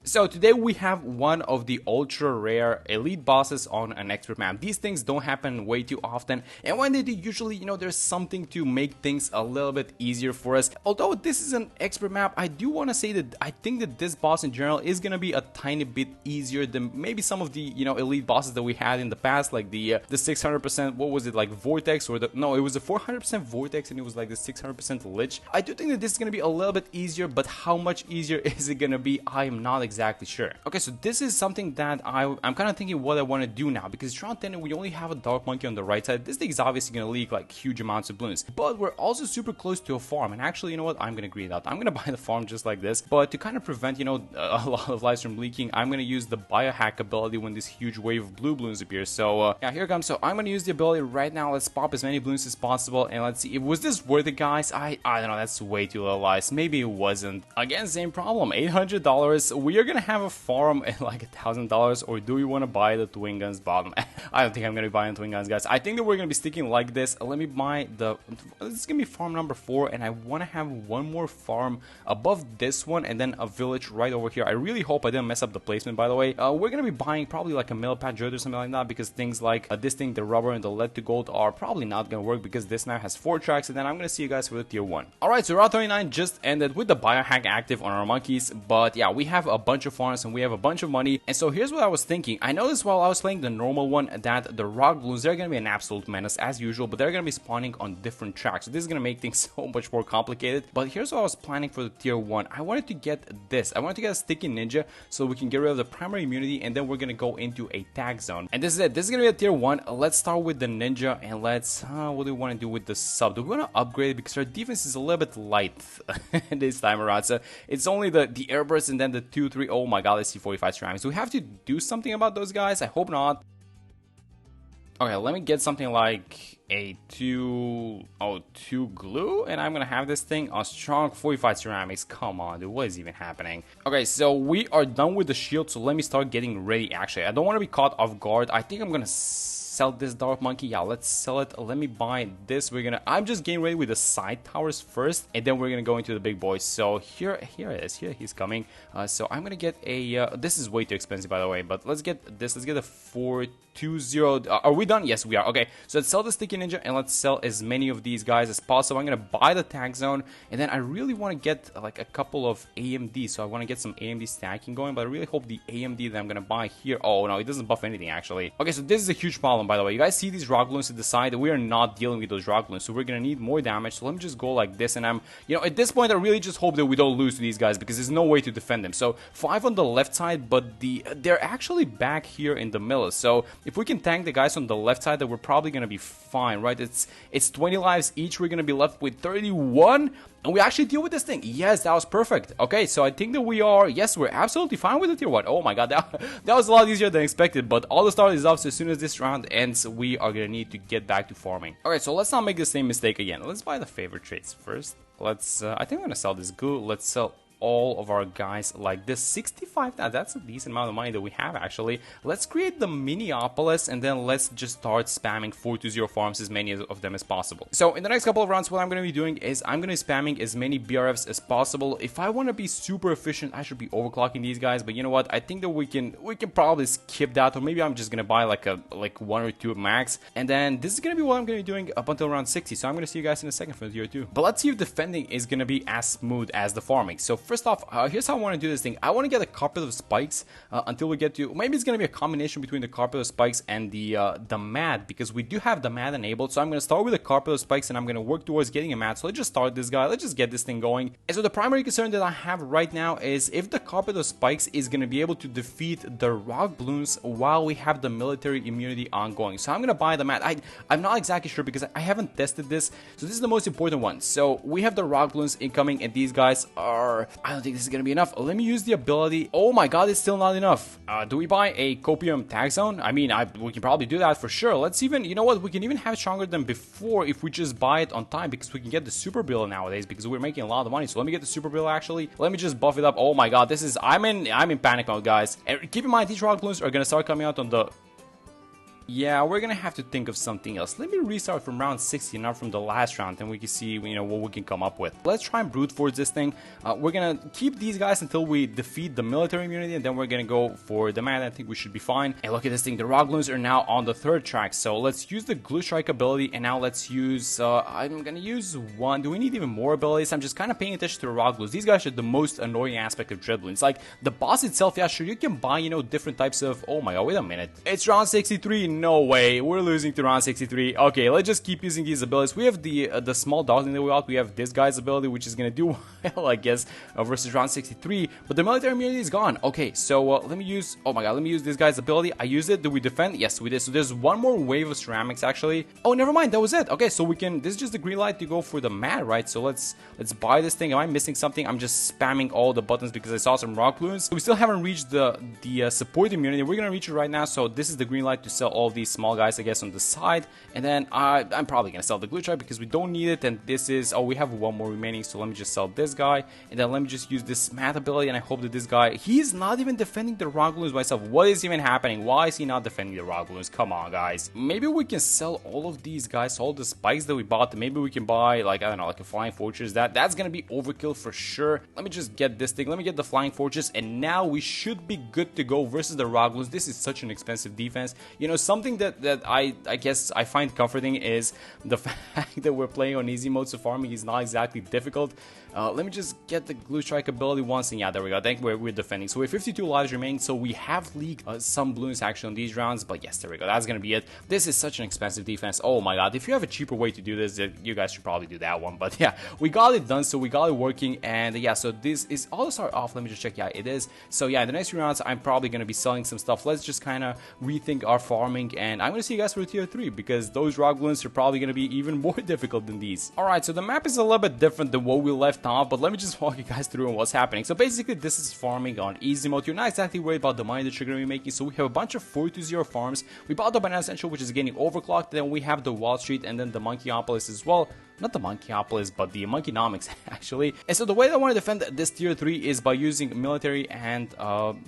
So today we have one of the ultra rare elite bosses on an expert map. These things don't happen way too often, and when they do, usually, there's something to make things a little bit easier for us. Although this is an expert map, I do want to say that I think that this boss in general is gonna be a tiny bit easier than maybe some of the elite bosses that we had in the past, like the 600%, what was it, like Vortex, or no, it was a 400% Vortex and it was like the 600% Lich. I do think that this is gonna be a little bit easier, but how much easier is it gonna be? I am not exactly sure. Okay, so this is something that I'm kind of thinking what I want to do now, because round 10 we only have a Dark Monkey on the right side. This thing is obviously going to leak like huge amounts of balloons, but we're also super close to a farm, and actually, you know what, I'm going to agree that I'm going to buy the farm just like this, but to kind of prevent, a lot of lives from leaking, I'm going to use the biohack ability when this huge wave of blue balloons appears. So yeah, here it comes. So I'm going to use the ability right now. Let's pop as many balloons as possible, and let's see, was this worth it, guys? I don't know, that's way too little lives. Maybe it wasn't. Again, same problem, $800. We are going to have a farm at like $1,000, or do we want to buy the twin guns bottom? I don't think I'm going to be buying twin guns, guys. I think that we're going to be sticking like this. Let me buy this is going to be farm number 4, and I want to have one more farm above this one, and then a village right over here. I really hope I didn't mess up the placement, by the way. We're going to be buying probably like a millipede droid or something like that, because things like this thing, the rubber and the lead to gold, are probably not going to work, because this now has 4 tracks, and then I'm going to see you guys for the tier 1. Alright, so route 39 just ended with the biohack active on our monkeys, but yeah, we have a bunch of farms and we have a bunch of money. And so here's what I was thinking. I noticed while I was playing the normal one that the rock balloons, they're going to be an absolute menace as usual, but they're going to be spawning on different tracks. So this is going to make things so much more complicated. But here's what I was planning for the tier 1. I wanted to get this. I wanted to get a sticky ninja so we can get rid of the primary immunity, and then we're going to go into a tag zone. And this is it. This is going to be a tier 1. Let's start with the ninja, and let's, what do we want to do with the sub? Do we want to upgrade it? Because our defense is a little bit light this time around. So it's only the airburst and then the 2-3. Oh my god, I see 45 ceramics. Do we have to do something about those guys? I hope not. Okay, let me get something like a 2 glue, and I'm gonna have this thing a strong 45 ceramics. Come on, dude, what is even happening? Okay, so we are done with the shield, so let me start getting ready. Actually, I don't want to be caught off guard. I think I'm gonna sell this Dark Monkey. Yeah, let's sell it. Let me buy this. I'm just getting ready with the side towers first, and then we're gonna go into the big boys. So here it is. Here he's coming. So I'm gonna get a this is way too expensive, by the way, but let's get this. Let's get a 420. Are we done? Yes, we are. Okay, so let's sell the sticky ninja, and let's sell as many of these guys as possible. I'm gonna buy the tag zone, and then I really want to get like a couple of AMD. So I want to get some AMD stacking going, but I really hope the AMD that I'm gonna buy here, oh no, it doesn't buff anything actually. Okay, so this is a huge problem, by the way. You guys see these rock balloons to the side? We are not dealing with those rock balloons, so we're gonna need more damage. So let me just go like this, and I'm, at this point I really just hope that we don't lose to these guys, because there's no way to defend them. So 5 on the left side, but they're actually back here in the middle. So if we can tank the guys on the left side, then we're probably gonna be fine, right? It's 20 lives each. We're gonna be left with 31, and we actually deal with this thing. Yes, that was perfect. Okay, so I think that we're absolutely fine with the tier 1. Oh my god, that was a lot easier than expected, but all the start is off, so as soon as this round ends, we are gonna need to get back to farming. Alright, so let's not make the same mistake again. Let's buy the favorite traits first. Let's, I think I'm gonna sell this goo. Let's sell all of our guys like this. 65, that's a decent amount of money that we have actually. Let's create the Minneapolis, and then let's just start spamming 420 farms, as many of them as possible. So in the next couple of rounds, what I'm going to be doing is I'm going to be spamming as many BRFs as possible. If I want to be super efficient, I should be overclocking these guys, but you know what, I think that we can probably skip that, or maybe I'm just going to buy like 1 or 2 max, and then this is going to be what I'm going to be doing up until around 60. So I'm going to see you guys in a second for the tier 2. But let's see if defending is going to be as smooth as the farming. So first off, here's how I want to do this thing. I want to get a carpet of spikes until we get to, maybe it's going to be a combination between the carpet of spikes and the mat, because we do have the mat enabled. So I'm going to start with the carpet of spikes, and I'm going to work towards getting a mat. So let's just start this guy. Let's just get this thing going. And so the primary concern that I have right now is if the carpet of spikes is going to be able to defeat the rock balloons while we have the military immunity ongoing. So I'm going to buy the mat. I'm not exactly sure, because I haven't tested this. So this is the most important one. So we have the rock balloons incoming, and these guys are, I don't think this is gonna be enough. Let me use the ability. Oh my god, it's still not enough. Do we buy a copium tag zone? I mean, we can probably do that for sure. Let's even, you know what, we can even have stronger than before if we just buy it on time, because we can get the super bill nowadays, because we're making a lot of money. So let me get the super bill actually. Let me just buff it up. Oh my god, this is, I'm in panic mode, guys. And keep in mind, these rock balloons are gonna start coming out on the Yeah, we're gonna have to think of something else. Let me restart from round 60, not from the last round, and we can see, you know, what we can come up with. Let's try and brute force this thing. We're gonna keep these guys until we defeat the military immunity, and then we're gonna go for the man. I think we should be fine. And look at this thing. The rock balloons are now on the 3rd track. So let's use the glue strike ability, and now let's use. I'm gonna use one. Do we need even more abilities? I'm just kind of paying attention to the rock balloons. These guys are the most annoying aspect of Dreadbloon. It's like the boss itself. Yeah, sure, you can buy, you know, different types of. Oh my god, wait a minute. It's round 63. No way, we're losing to round 63. Okay, let's just keep using these abilities. We have the small dog in the way out. We have this guy's ability, which is gonna do well, I guess, versus round 63. But the military immunity is gone. Okay, so let me use. Oh my god, let me use this guy's ability. I used it. Did we defend? Yes, we did. So there's one more wave of ceramics actually. Oh, never mind. That was it. Okay, so we can. This is just the green light to go for the mat, right? So let's buy this thing. Am I missing something? I'm just spamming all the buttons because I saw some rock balloons. We still haven't reached the support immunity. We're gonna reach it right now. So this is the green light to sell all of these small guys, I guess, on the side. And then I'm probably gonna sell the glue strike because we don't need it. And this is, oh, we have one more remaining, so let me just sell this guy, and then let me just use this math ability. And I hope that this guy, he's not even defending the rock balloons by himself. What is even happening? Why is he not defending the rock balloons? Come on, guys. Maybe we can sell all of these guys, all the spikes that we bought. Maybe we can buy, like, I don't know, like a flying fortress. That's gonna be overkill for sure. Let me just get this thing. Let me get the flying fortress, and now we should be good to go versus the rock balloons. This is such an expensive defense. You know, something that I guess I find comforting is the fact that we're playing on easy mode, so farming is not exactly difficult. Let me just get the glue strike ability once, and yeah, there we go. I think we're defending. So we have 52 lives remaining, so we have leaked some balloons actually on these rounds, but yes, there we go. That's gonna be it. This is such an expensive defense. Oh my god, if you have a cheaper way to do this, you guys should probably do that one. But yeah, we got it done, so we got it working, and yeah, so this is all start off. Let me just check. Yeah, it is. So yeah, in the next few rounds, I'm probably gonna be selling some stuff. Let's just kind of rethink our farming, and I'm gonna see you guys for tier 3 because those rock balloons are probably gonna be even more difficult than these. Alright, so the map is a little bit different than what we left off, but let me just walk you guys through on what's happening. So basically, this is farming on easy mode. You're not exactly worried about the money that you're gonna be making. So we have a bunch of 420 farms. We bought the Banana Central, which is getting overclocked. Then we have the Wall Street, and then the Monkeyopolis as well. Not the Monkeyopolis, but the Monkeynomics, actually. And so the way that I want to defend this tier 3 is by using military and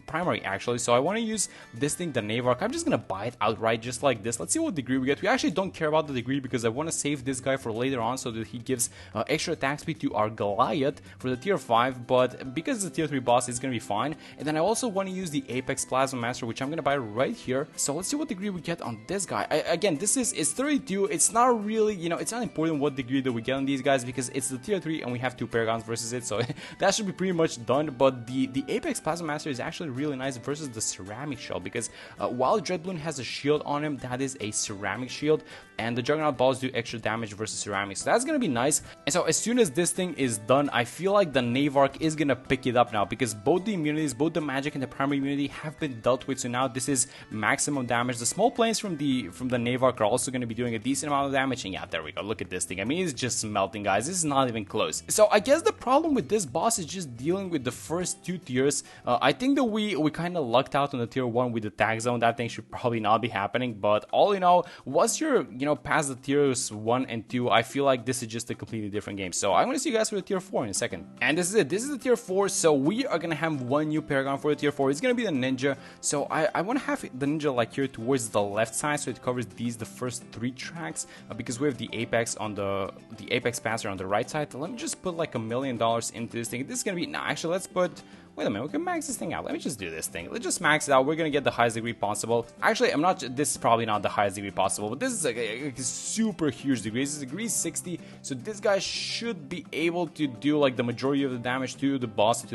primary, actually. So I want to use this thing, the Navark. I'm just going to buy it outright, just like this. Let's see what degree we get. We actually don't care about the degree because I want to save this guy for later on so that he gives extra attack speed to our Goliath for the tier 5. But because it's a tier 3 boss, it's going to be fine. And then I also want to use the Apex Plasma Master, which I'm going to buy right here. So let's see what degree we get on this guy. Again, it's 32. It's not really, you know, it's not important what degree that we get on these guys because it's the tier 3 and we have 2 Paragons versus it, so that should be pretty much done. But the Apex Plasma Master is actually really nice versus the Ceramic Shell because while Dreadbloon has a shield on him, that is a Ceramic Shield, and the Juggernaut balls do extra damage versus Ceramic, so that's gonna be nice. And so as soon as this thing is done, I feel like the Navark is gonna pick it up now because both the immunities, both the magic and the primary immunity have been dealt with, so now this is maximum damage. The small planes from the Navark are also gonna be doing a decent amount of damage, and yeah, there we go. Look at this thing. I mean, it's just melting, guys. This is not even close. So I guess the problem with this boss is just dealing with the first 2 tiers. I think that we kind of lucked out on the tier 1 with the tag zone. That thing should probably not be happening, but all in all, once you're, you know, past the tiers 1 and 2, I feel like this is just a completely different game. So I'm gonna see you guys for the tier 4 in a second. And this is it. This is the tier 4. So we are gonna have one new Paragon for the tier 4. It's gonna be the Ninja. So I want to have the Ninja like here towards the left side, so it covers the first 3 tracks because we have the Apex on the Apex Panzer on the right side. Let me just put like $1 million into this thing. This is gonna be, nah, actually let's put, wait a minute, we can max this thing out. Let me just do this thing. Let's just max it out. We're gonna get the highest degree possible. Actually, this is probably not the highest degree possible, but this is a super huge degree. This is degree 60, so this guy should be able to do like the majority of the damage to the boss,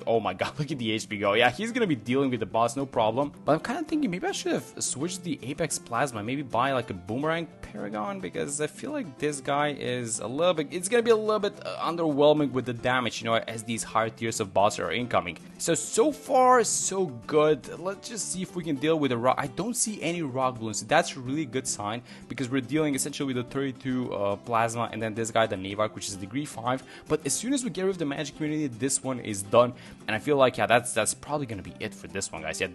oh my god, look at the HP go. Yeah, he's gonna be dealing with the boss, no problem. But I'm kind of thinking maybe I should have switched the Apex Plasma, maybe buy like a Boomerang Paragon, because I feel like this guy is a little bit, it's gonna be a little bit underwhelming with the damage, you know, as these higher tiers of boss are incoming. So far, so good. Let's just see if we can deal with a rock. I don't see any rock balloons. That's a really good sign because we're dealing essentially with the 32 plasma, and then this guy, the Navark, which is degree 5. But as soon as we get rid of the magic community, this one is done. And I feel like, yeah, that's probably gonna be it for this one, guys. Yeah,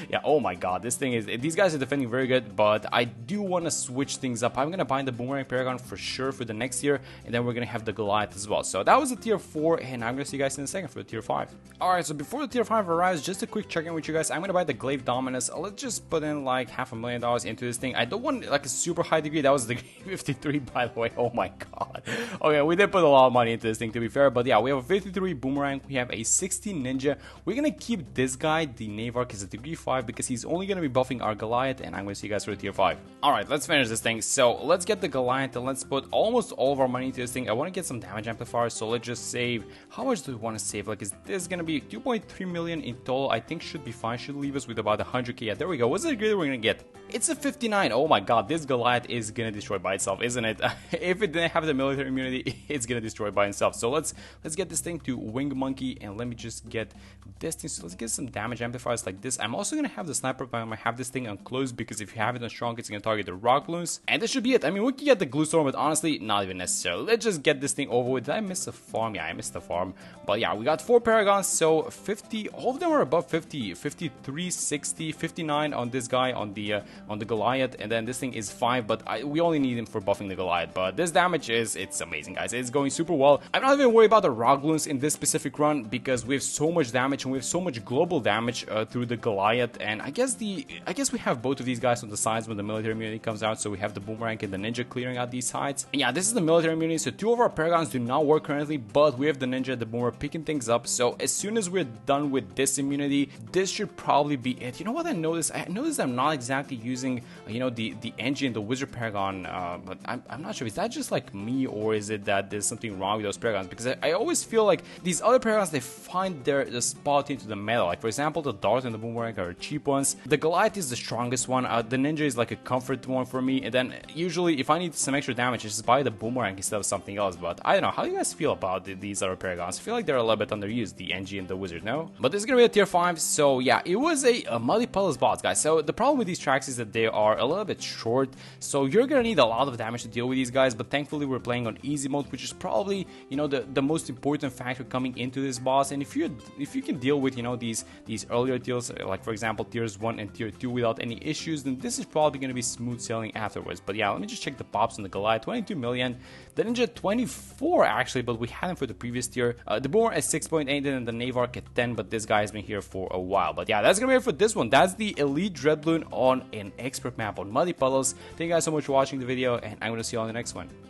yeah. Oh my god, this thing is. These guys are defending very good, but I do want to switch things up. I'm gonna bind the Boomerang Paragon for sure for the next year, and then we're gonna have the Goliath as well. So that was a tier 4, and I'm gonna see you guys in a second for the tier 5. Alright. Alright, so before the tier 5 arrives, just a quick check-in with you guys. I'm gonna buy the Glaive Dominus. Let's just put in like $500,000 into this thing. I don't want like a super high degree. That was degree 53, by the way. Oh my god. Okay, we did put a lot of money into this thing, to be fair. But yeah, we have a 53 Boomerang. We have a 16 Ninja. We're gonna keep this guy, the Navark, as a degree 5 because he's only gonna be buffing our Goliath. And I'm gonna see you guys for the tier 5. Alright, let's finish this thing. So let's get the Goliath and let's put almost all of our money into this thing. I want to get some damage amplifiers, so let's just save. How much do we want to save? Like, is this gonna be 2.3 million in total? I think should be fine. Should leave us with about 100k. Yeah, there we go. What's the grade we're gonna get? It's a 59. Oh my god, this Goliath is gonna destroy by itself, isn't it? If it didn't have the military immunity, it's gonna destroy by itself. So let's get this thing to Wing Monkey, and let me just get this thing. So let's get some damage amplifiers like this. I'm also gonna have the sniper, but I'm gonna have this thing on close because if you have it on strong, it's gonna target the rock balloons. And this should be it. I mean, we can get the glue storm, but honestly, not even necessary. Let's just get this thing over with. Did I miss a farm? Yeah, I missed the farm. But yeah, we got 4 paragons, so 50. All of them are above 50. 53, 60, 59 on this guy, on the Goliath, and then this thing is 5. But we only need him for buffing the Goliath. But this damage it's amazing, guys. It's going super well. I'm not even worried about the rock balloons in this specific run because we have so much damage and we have so much global damage through the Goliath. And I guess we have both of these guys on the sides when the military immunity comes out. So we have the Boomerang and the Ninja clearing out these sides. And yeah, this is the military immunity. So 2 of our paragons do not work currently, but we have the Ninja, the Boomer picking things up. So as soon as we're done with this immunity, this should probably be it. You know what I noticed? I noticed I'm not exactly using, the NG and the Wizard Paragon, but I'm not sure. Is that just like me, or is it that there's something wrong with those paragons? Because I always feel like these other paragons, they find the spot into the metal. Like, for example, the Dart and the Boomerang are cheap ones. The Goliath is the strongest one. The Ninja is like a comfort one for me. And then usually if I need some extra damage, it's just buy the Boomerang instead of something else. But I don't know. How do you guys feel about these other paragons? I feel like they're a little bit underused, the NG and the Wizard, no? But this is gonna be a tier 5. So yeah, it was a Muddy Puddles boss, guys. So the problem with these tracks is that they are a little bit short. So you're gonna need a lot of damage to deal with these guys. But thankfully we're playing on easy mode, which is probably, the most important factor coming into this boss. And if you can deal with, these earlier tiers, like for example tiers 1 and tier 2 without any issues, then this is probably gonna be smooth sailing afterwards. But yeah, let me just check the pops on the Goliath. 22 million, the Ninja 24 actually, but we had him for the previous tier. The Boomer at 6.8 and the Navark at 10, but this guy has been here for a while. But yeah, that's gonna be it for this one. That's the Elite Dreadbloon on an expert map on Muddy Puddles. Thank you guys so much for watching the video, and I'm gonna see you on the next one.